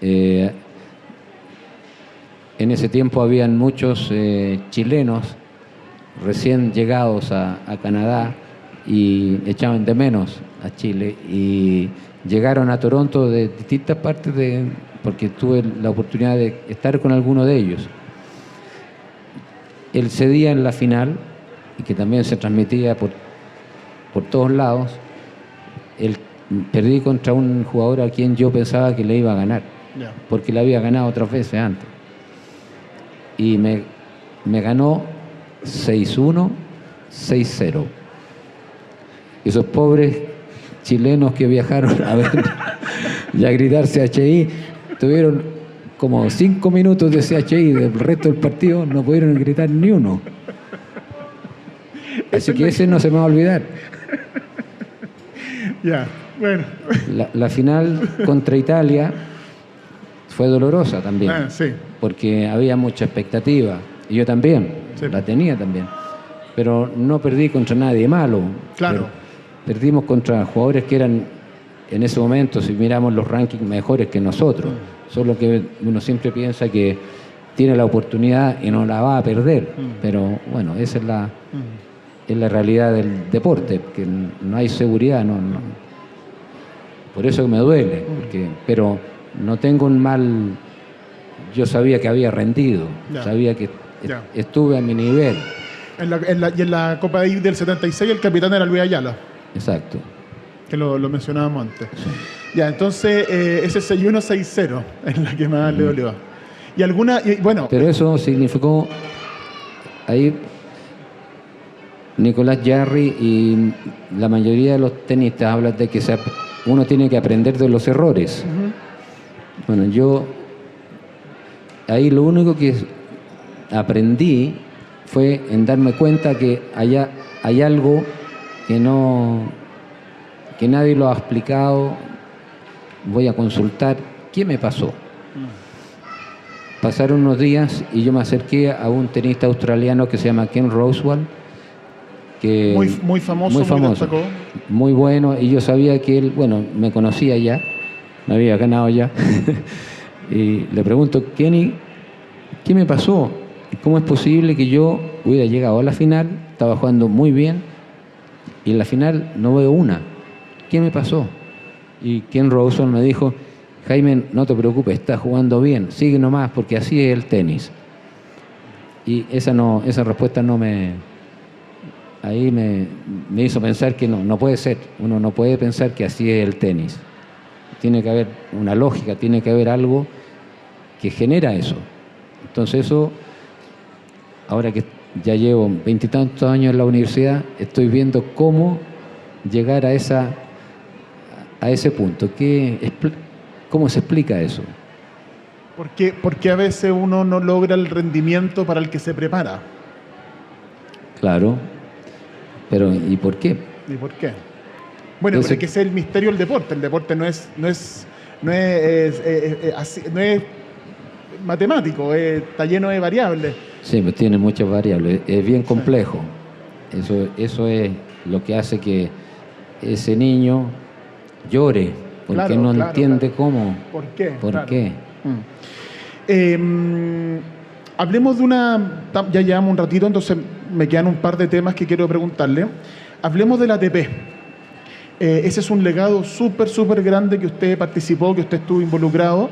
En ese tiempo habían muchos chilenos recién llegados a Canadá y echaban de menos a Chile y llegaron a Toronto de distintas partes, porque tuve la oportunidad de estar con alguno de ellos. Ese día en la final, y que también se transmitía por todos lados, perdí contra un jugador a quien yo pensaba que le iba a ganar, porque le había ganado otras veces antes. Y me ganó 6-1, 6-0. Esos pobres chilenos que viajaron a ver y a gritar CHI, tuvieron como 5 minutos de CHI, del resto del partido no pudieron gritar ni uno. Así que ese no se me va a olvidar. Ya, bueno. La final contra Italia fue dolorosa también, Sí. porque había mucha expectativa, y yo también, Sí. la tenía también, pero no perdí contra nadie malo. Claro. Perdimos contra jugadores que eran, en ese momento, si miramos los rankings, mejores que nosotros. Solo que uno siempre piensa que tiene la oportunidad y no la va a perder. Pero bueno, esa es la realidad del deporte, que no hay seguridad. No. Por eso me duele, pero no tengo un mal. Yo sabía que había rendido, sabía que estuve a mi nivel. Y en la Copa Davis del 76 el capitán era Luis Ayala. Exacto. Que lo mencionábamos antes. Sí. Ya, entonces ese 6-1, 6-0 es la que más le dolió. Bueno. Pero eso significó ahí Nicolás Jarry y la mayoría de los tenistas hablan de que uno tiene que aprender de los errores. Bueno, yo ahí lo único que aprendí fue en darme cuenta que hay algo que nadie lo ha explicado. Voy a consultar qué me pasó. Pasaron unos días y yo me acerqué a un tenista australiano que se llama Ken Rosewall, que muy famoso, muy bueno, y yo sabía que él, bueno, me conocía ya, me había ganado ya. Y le pregunto, Kenny, ¿qué me pasó? ¿Cómo es posible que yo hubiera llegado a la final, estaba jugando muy bien, y en la final no veo una? ¿Qué me pasó? Y Ken Rosewall me dijo, Jaime, no te preocupes, estás jugando bien, sigue nomás, porque así es el tenis. Y esa respuesta me hizo pensar que no puede ser. Uno no puede pensar que así es el tenis. Tiene que haber una lógica, tiene que haber algo que genera eso. Entonces eso, ahora que ya llevo 20 y tantos años en la universidad, estoy viendo cómo llegar a ese punto. ¿Cómo se explica eso? Porque a veces uno no logra el rendimiento para el que se prepara. Claro, pero ¿y por qué? ¿Y por qué? Bueno, porque ese es el misterio del deporte. El deporte no es matemático, está lleno de variables. Sí, pues tiene muchas variables, es bien complejo. Eso es lo que hace que ese niño llore, porque no entiende cómo. ¿Por qué? ¿Por qué? Hablemos de ya llevamos un ratito, entonces me quedan un par de temas que quiero preguntarle. Hablemos del ATP. Ese es un legado súper grande que usted participó, que usted estuvo involucrado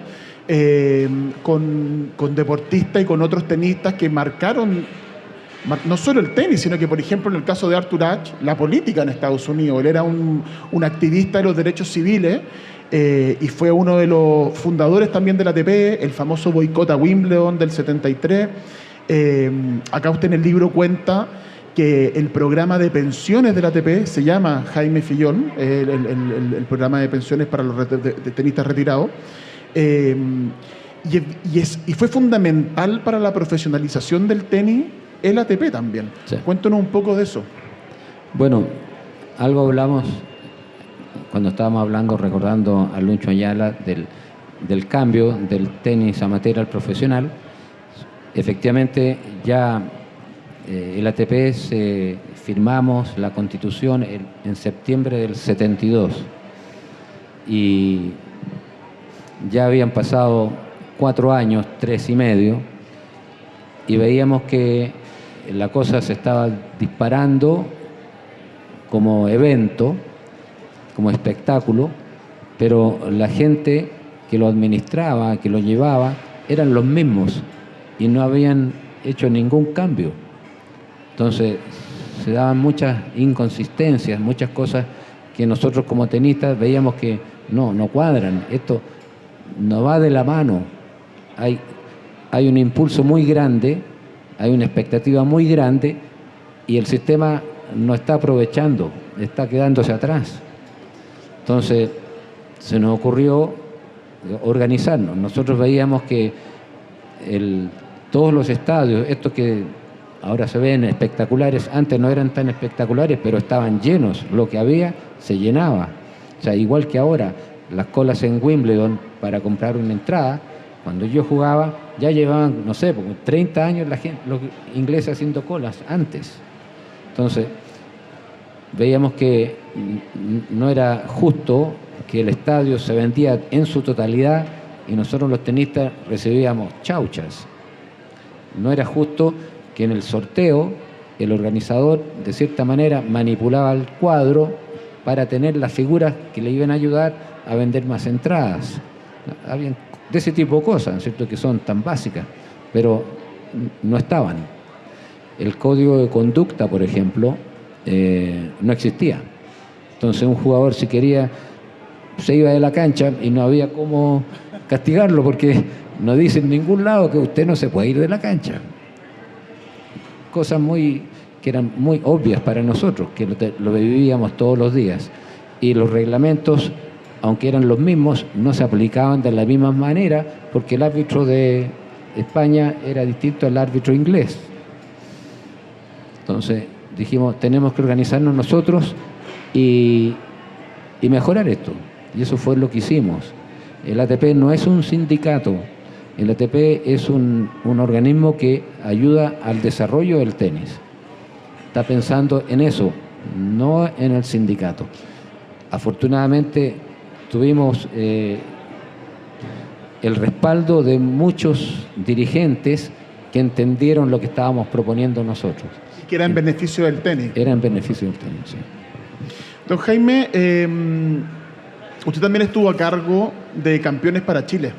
con deportistas y con otros tenistas que marcaron no solo el tenis, sino que, por ejemplo, en el caso de Arthur Ashe, la política en Estados Unidos. Él era un activista de los derechos civiles y fue uno de los fundadores también del ATP, el famoso boicot a Wimbledon del 73. Acá usted en el libro cuenta que el programa de pensiones del ATP se llama Jaime Fillol, el programa de pensiones para los tenistas retirados. Y fue fundamental para la profesionalización del tenis el ATP también. Sí. Cuéntanos un poco de eso. Bueno, algo hablamos cuando estábamos hablando, recordando a Lucho Ayala, del cambio del tenis amateur al profesional. Efectivamente, ya el ATP firmamos la Constitución en septiembre del 72. Y ya habían pasado 4 años, 3 y medio, y veíamos que la cosa se estaba disparando como evento, como espectáculo, pero la gente que lo administraba, que lo llevaba, eran los mismos y no habían hecho ningún cambio. Entonces se daban muchas inconsistencias, muchas cosas que nosotros como tenistas veíamos que no cuadran, esto no va de la mano. Hay un impulso muy grande, hay una expectativa muy grande y el sistema no está aprovechando, está quedándose atrás. Entonces se nos ocurrió organizarnos. Nosotros veíamos que todos los estadios, estos que ahora se ven espectaculares, antes no eran tan espectaculares, pero estaban llenos. Lo que había se llenaba. O sea, igual que ahora, las colas en Wimbledon para comprar una entrada, cuando yo jugaba ya llevaban, no sé, 30 años los ingleses haciendo colas antes. Entonces, veíamos que no era justo que el estadio se vendía en su totalidad y nosotros los tenistas recibíamos chauchas. No era justo que en el sorteo el organizador de cierta manera manipulaba el cuadro para tener las figuras que le iban a ayudar a vender más entradas. Había de ese tipo de cosas, ¿no es cierto?, que son tan básicas, pero no estaban. El código de conducta, por ejemplo, no existía. Entonces un jugador, si quería, se iba de la cancha y no había cómo castigarlo porque no dice en ningún lado que usted no se puede ir de la cancha. Cosas que eran muy obvias para nosotros, que lo vivíamos todos los días. Y los reglamentos, aunque eran los mismos, no se aplicaban de la misma manera porque el árbitro de España era distinto al árbitro inglés. Entonces dijimos, tenemos que organizarnos nosotros y mejorar esto. Y eso fue lo que hicimos. El ATP no es un sindicato, el ATP es un organismo que ayuda al desarrollo del tenis. Está pensando en eso, no en el sindicato. Afortunadamente tuvimos el respaldo de muchos dirigentes que entendieron lo que estábamos proponiendo nosotros. Que era en beneficio del tenis. Era en beneficio del tenis, sí. Don Jaime, usted también estuvo a cargo de Campeones para Chile,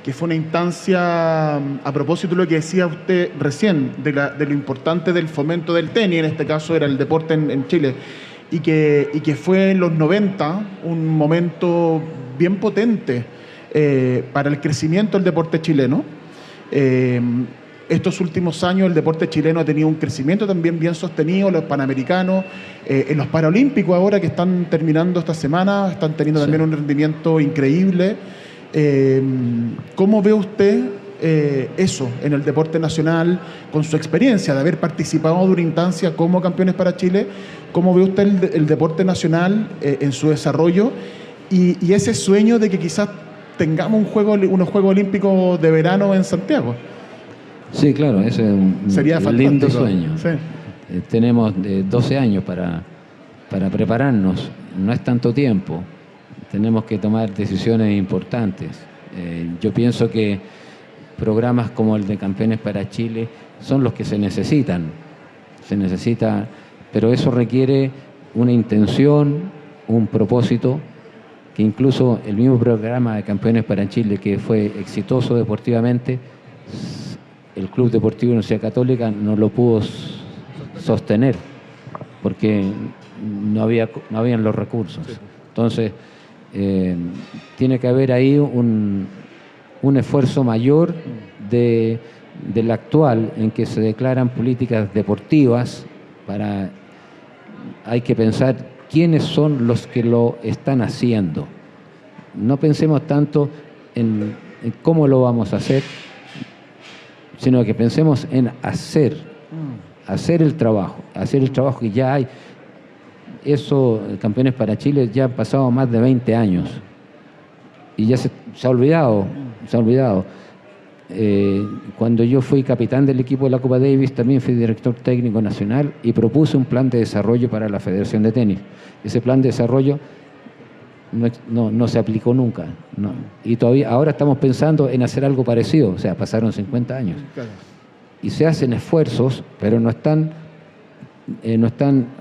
que fue una instancia, a propósito de lo que decía usted recién, de lo importante del fomento del tenis, en este caso era el deporte en Chile, y que fue en los 90 un momento bien potente para el crecimiento del deporte chileno. Estos últimos años el deporte chileno ha tenido un crecimiento también bien sostenido, los panamericanos, en los paralímpicos ahora que están terminando esta semana, están teniendo también un rendimiento increíble. ¿Cómo ve usted eso en el deporte nacional con su experiencia de haber participado de una instancia como Campeones para Chile? ¿Cómo ve usted el deporte nacional en su desarrollo y ese sueño de que quizás tengamos unos Juegos Olímpicos de verano en Santiago? Sí, claro, ese es un lindo sueño. Sí. Tenemos 12 años para prepararnos, no es tanto tiempo, tenemos que tomar decisiones importantes. Yo pienso que programas como el de Campeones para Chile son los que se necesita, pero eso requiere una intención, un propósito, que incluso el mismo programa de Campeones para Chile, que fue exitoso deportivamente, el Club Deportivo Universidad Católica no lo pudo sostener porque no habían los recursos. Entonces, tiene que haber ahí un esfuerzo mayor del actual en que se declaran políticas deportivas. Hay que pensar quiénes son los que lo están haciendo. No pensemos tanto en cómo lo vamos a hacer, sino que pensemos en hacer el trabajo que ya hay. Eso, Campeones para Chile, ya han pasado más de 20 años y ya se ha olvidado. Cuando yo fui capitán del equipo de la Copa Davis, también fui director técnico nacional y propuse un plan de desarrollo para la Federación de Tenis. Ese plan de desarrollo no se aplicó nunca. No. Y todavía ahora estamos pensando en hacer algo parecido, o sea, pasaron 50 años. Claro. Y se hacen esfuerzos, pero no están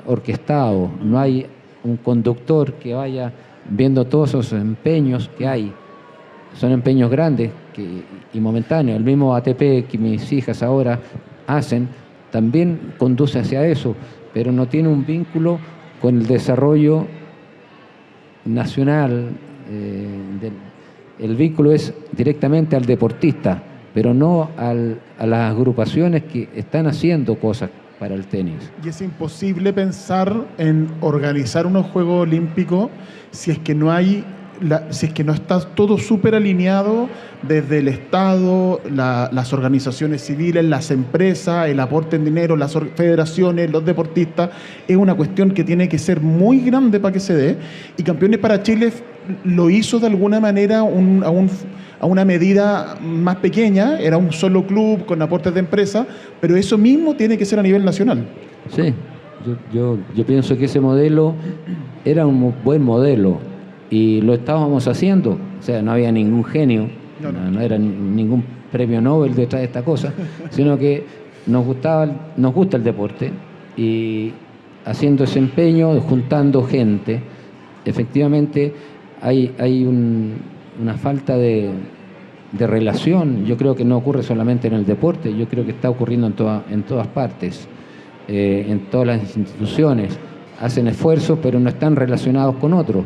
orquestados, no hay un conductor que vaya viendo todos esos empeños que hay. Son empeños grandes y momentáneos. El mismo ATP que mis hijas ahora hacen también conduce hacia eso, pero no tiene un vínculo con el desarrollo nacional. El vínculo es directamente al deportista, pero no a las agrupaciones que están haciendo cosas para el tenis. Y es imposible pensar en organizar unos Juegos Olímpicos si es que no hay, si es que no está todo súper alineado desde el Estado, las organizaciones civiles, las empresas, el aporte en dinero, las federaciones, los deportistas. Es una cuestión que tiene que ser muy grande para que se dé. Y Campeones para Chile lo hizo de alguna manera a una medida más pequeña, era un solo club con aportes de empresa, pero eso mismo tiene que ser a nivel nacional. Sí, yo pienso que ese modelo era un buen modelo y lo estábamos haciendo, o sea, no había ningún genio, no era ningún premio Nobel detrás de esta cosa, sino que nos gusta el deporte y haciendo ese empeño, juntando gente, efectivamente hay una falta de relación. Yo creo que no ocurre solamente en el deporte, yo creo que está ocurriendo en todas partes, en todas las instituciones. Hacen esfuerzos, pero no están relacionados con otros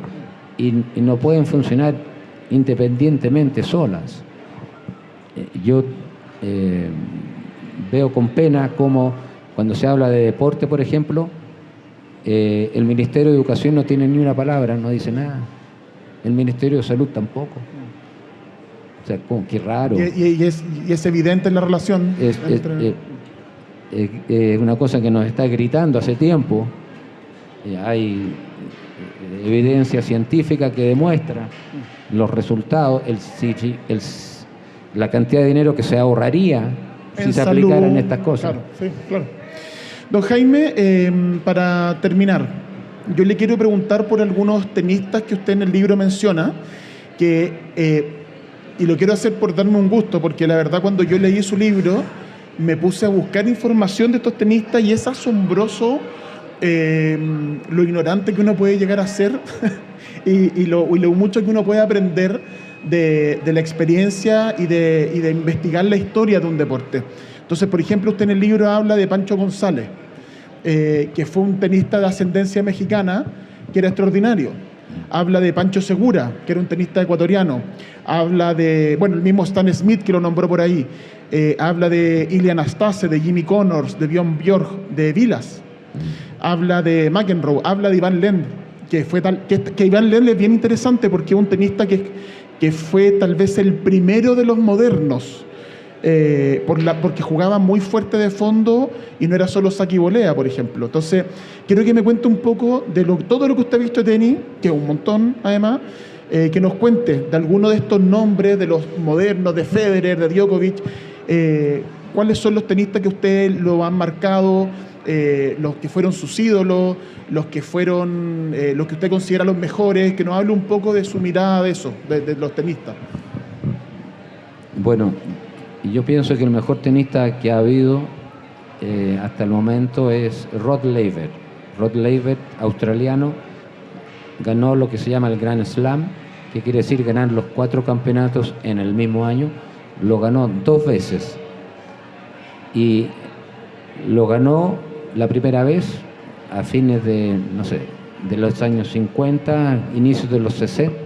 y no pueden funcionar independientemente solas. Yo veo con pena cómo cuando se habla de deporte, por ejemplo, el Ministerio de Educación no tiene ni una palabra, no dice nada. El Ministerio de Salud tampoco. O sea, qué raro. Y es evidente la relación. Es una cosa que nos está gritando hace tiempo. Hay evidencia científica que demuestra los resultados, la cantidad de dinero que se ahorraría si se aplicaran estas cosas. Claro, sí, claro. Don Jaime, para terminar, yo le quiero preguntar por algunos tenistas que usted en el libro menciona, y lo quiero hacer por darme un gusto, porque la verdad cuando yo leí su libro me puse a buscar información de estos tenistas y es asombroso lo ignorante que uno puede llegar a ser y lo mucho que uno puede aprender de la experiencia y de investigar la historia de un deporte. Entonces, por ejemplo, usted en el libro habla de Pancho González, que fue un tenista de ascendencia mexicana que era extraordinario. Habla de Pancho Segura, que era un tenista ecuatoriano. Habla de, bueno, el mismo Stan Smith, que lo nombró por ahí. Habla de Ilie Anastase, de Jimmy Connors, de Björn Borg, de Vilas. Habla de McEnroe, habla de Ivan Lendl, que Ivan Lendl es bien interesante porque es un tenista que fue tal vez el primero de los modernos, porque jugaba muy fuerte de fondo y no era solo saque y volea, por ejemplo. Entonces, quiero que me cuente un poco de todo lo que usted ha visto de tenis, que es un montón además, que nos cuente de alguno de estos nombres, de los modernos, de Federer, de Djokovic, cuáles son los tenistas que usted lo han marcado, los que fueron sus ídolos, los que usted considera los mejores, que nos hable un poco de su mirada de eso, de los tenistas. Bueno, yo pienso que el mejor tenista que ha habido hasta el momento es Rod Laver. Rod Laver, australiano, ganó lo que se llama el Grand Slam, que quiere decir ganar los 4 campeonatos en el mismo año. Lo ganó 2 veces y lo ganó la primera vez a fines de los años 50, inicios de los 60,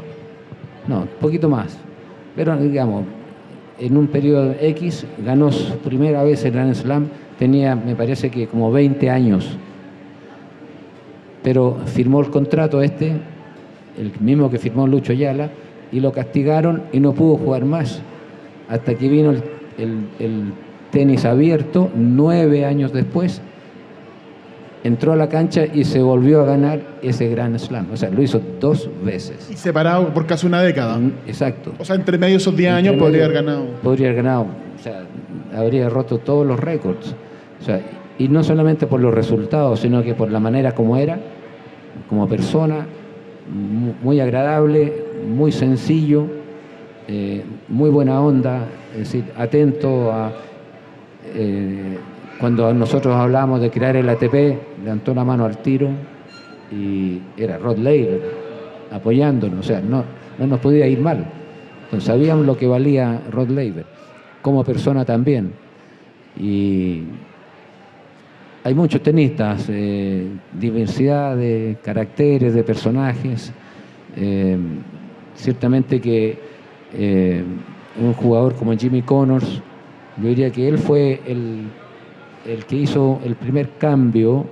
no, un poquito más, pero digamos, en un periodo X ganó su primera vez el Grand Slam, tenía, me parece que como 20 años, pero firmó el contrato el mismo que firmó Lucho Ayala, y lo castigaron y no pudo jugar más, hasta que vino el tenis abierto, 9 años después, entró a la cancha y se volvió a ganar ese Grand Slam. O sea, lo hizo 2 veces. Y separado por casi una década. Exacto. O sea, entre medio de esos 10 años podría haber ganado. Podría haber ganado. O sea, habría roto todos los récords. O sea, y no solamente por los resultados, sino que por la manera como era, como persona, muy agradable, muy sencillo, muy buena onda, es decir, atento a... cuando nosotros hablábamos de crear el ATP, levantó la mano al tiro y era Rod Laver apoyándonos, o sea, no nos podía ir mal. Entonces sabíamos lo que valía Rod Laver, como persona también. Y hay muchos tenistas, diversidad de caracteres, de personajes. Ciertamente que un jugador como Jimmy Connors, yo diría que él fue el que hizo el primer cambio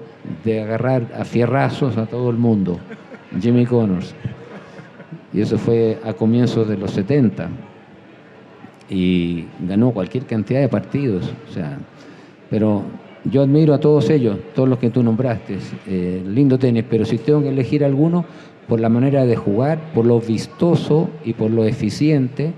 de agarrar a fierrazos a todo el mundo, Jimmy Connors. Y eso fue a comienzos de los 70. Y ganó cualquier cantidad de partidos. O sea, pero yo admiro a todos ellos, todos los que tú nombraste. Lindo tenis, pero si tengo que elegir alguno, por la manera de jugar, por lo vistoso y por lo eficiente,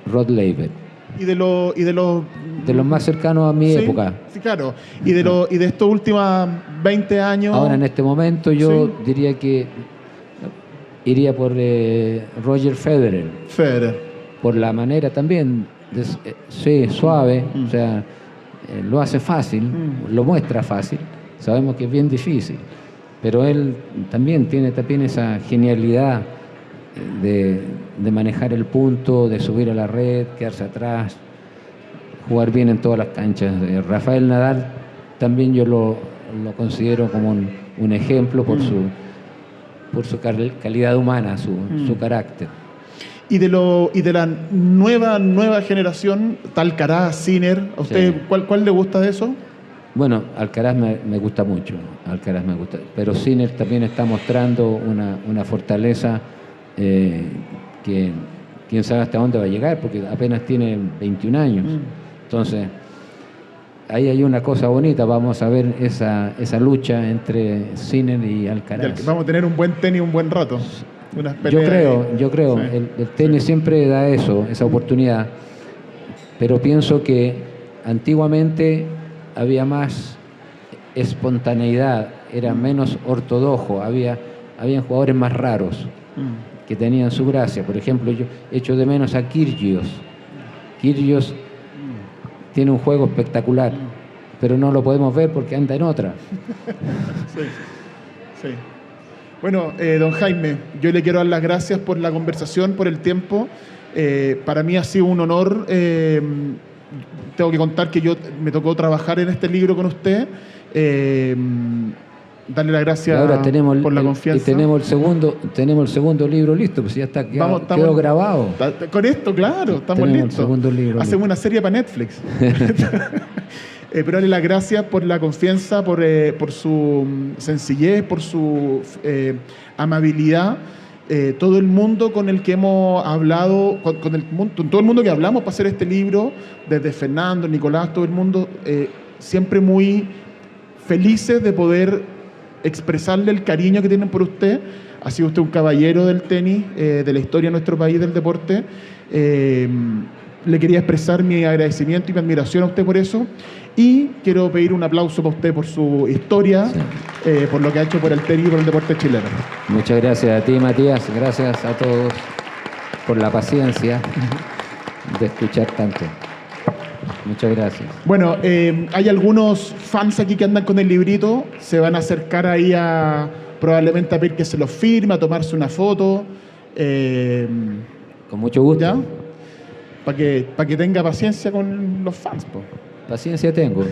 Rod Laver. Y de los más cercanos a mi época. Sí, claro. Y de estos últimos 20 años. Ahora, en este momento, yo diría que iría por Roger Federer. Por la manera también, suave, o sea, lo hace fácil, lo muestra fácil. Sabemos que es bien difícil, pero él también tiene esa genialidad de manejar el punto, de subir a la red, quedarse atrás, jugar bien en todas las canchas. Rafael Nadal también yo lo considero como un ejemplo por su calidad humana, su carácter. Y de la nueva generación, Alcaraz, Sinner, ¿a usted cuál le gusta de eso? Bueno, Alcaraz me gusta mucho, pero Sinner también está mostrando una fortaleza que quién sabe hasta dónde va a llegar, porque apenas tiene 21 años. Entonces, ahí hay una cosa bonita, vamos a ver esa lucha entre Sinner y Alcaraz. Vamos a tener un buen tenis un buen rato. Yo creo, sí. El tenis siempre da esa oportunidad, pero pienso que antiguamente había más espontaneidad, era menos ortodoxo, habían jugadores más raros que tenían su gracia. Por ejemplo, yo echo de menos a Kyrgios. Kyrgios tiene un juego espectacular, pero no lo podemos ver porque anda en otra. Sí. Bueno, don Jaime, yo le quiero dar las gracias por la conversación, por el tiempo. Para mí ha sido un honor. Tengo que contar que me tocó trabajar en este libro con usted. Darle las gracias por la confianza. Y tenemos el segundo libro listo, pues ya quedó grabado. Con esto, claro, estamos listos. El segundo libro Hacemos una serie para Netflix. Pero darle las gracias por la confianza, por su sencillez, por su amabilidad. Todo el mundo con el que hemos hablado, con todo el mundo que hablamos para hacer este libro, desde Fernando, Nicolás, todo el mundo, siempre muy felices de poder expresarle el cariño que tienen por usted. Ha sido usted un caballero del tenis, de la historia de nuestro país, del deporte. Le quería expresar mi agradecimiento y mi admiración a usted por eso. Y quiero pedir un aplauso para usted por su historia, por lo que ha hecho por el tenis y por el deporte chileno. Muchas gracias a ti, Matías. Gracias a todos por la paciencia de escuchar tanto. Muchas gracias. Bueno, hay algunos fans aquí que andan con el librito. Se van a acercar ahí probablemente a pedir que se los firme, a tomarse una foto. Con mucho gusto. ¿Ya? Para que tenga paciencia con los fans, po. Paciencia tengo.